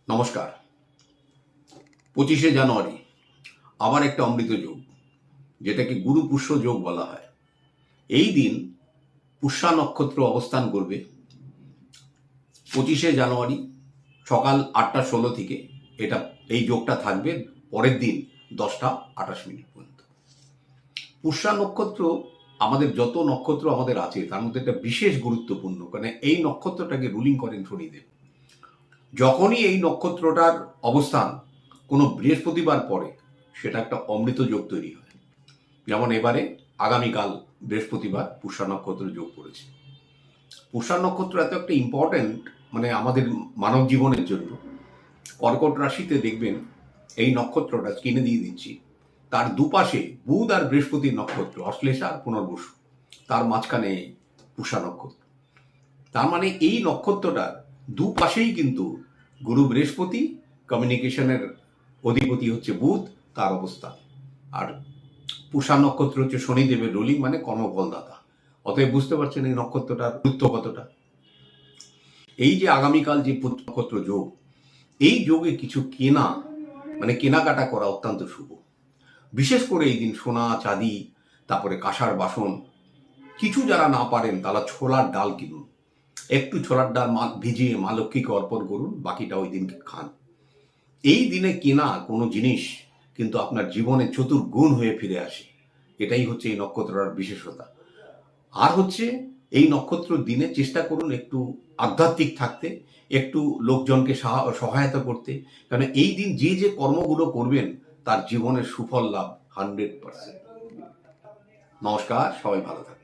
নমস্কার। 25শে জানুয়ারি আবার একটা অমৃত যোগ, যেটাকে গুরু পুষ্য যোগ বলা হয়। এই দিন পুষ্যা নক্ষত্র অবস্থান করবে 25শে জানুয়ারি সকাল 8টা 16 থেকে। এই যোগটা থাকবে পরের দিন 10টা 28 পর্যন্ত। পুষ্যা নক্ষত্র আমাদের যত নক্ষত্র আমাদের আছে তার মধ্যে একটা বিশেষ গুরুত্বপূর্ণ, কারণ এই নক্ষত্রটাকে রুলিং করেন শনিদেব। যখনই এই নক্ষত্রটার অবস্থান কোনো বৃহস্পতিবার পরে, সেটা একটা অমৃত যোগ তৈরি হয়। যেমন এবারে আগামীকাল বৃহস্পতিবার পুষ্যা নক্ষত্র যোগ পড়েছে। পুষ্যা নক্ষত্র এত একটা ইম্পর্ট্যান্ট, মানে আমাদের মানব জীবনের জন্য। কর্কট রাশিতে দেখবেন এই নক্ষত্রটা স্ক্রিনে দিয়ে দিচ্ছি, তার দুপাশে বুধ আর বৃহস্পতির নক্ষত্র অশ্লেষা আর পুনর্বসু, তার মাঝখানে পুষ্যা নক্ষত্র। তার মানে এই নক্ষত্রটার দুপাশেই কিন্তু গুরু বৃহস্পতি, কমিউনিকেশনের অধিপতি হচ্ছে বুধ, তার অবস্থান। আর পুষ্যা নক্ষত্র হচ্ছে শনিদেবের রুলিং, মানে কর্মফলদাতা। অতএব বুঝতে পারছেন এই নক্ষত্রটার গুরুত্ব কতটা। এই যে আগামীকাল যে নক্ষত্র যোগ, এই যোগে কিছু কেনাকাটা করা অত্যন্ত শুভ। বিশেষ করে এই দিন সোনা চাঁদি, তারপরে কাঁসার বাসন, কিছু যারা না পারেন তারা ছোলার ডাল কিনুন। একটু ছোলার ডাল ভিজিয়ে মা লক্ষ্মীকে অর্পণ করুন, বাকিটা ওই দিনকে খান। এই দিনে কেনা কোনো জিনিস কিন্তু আপনার জীবনে চতুর্গুণ হয়ে ফিরে আসে। এটাই হচ্ছে এই নক্ষত্রটার বিশেষতা। আর হচ্ছে এই নক্ষত্র দিনে চেষ্টা করুন একটু আধ্যাত্মিক থাকতে, একটু লোকজনকে সহায়তা করতে, কারণ এই দিন যে যে কর্মগুলো করবেন তার জীবনের সুফল লাভ 100%। নমস্কার, সবাই ভালো থাকুন।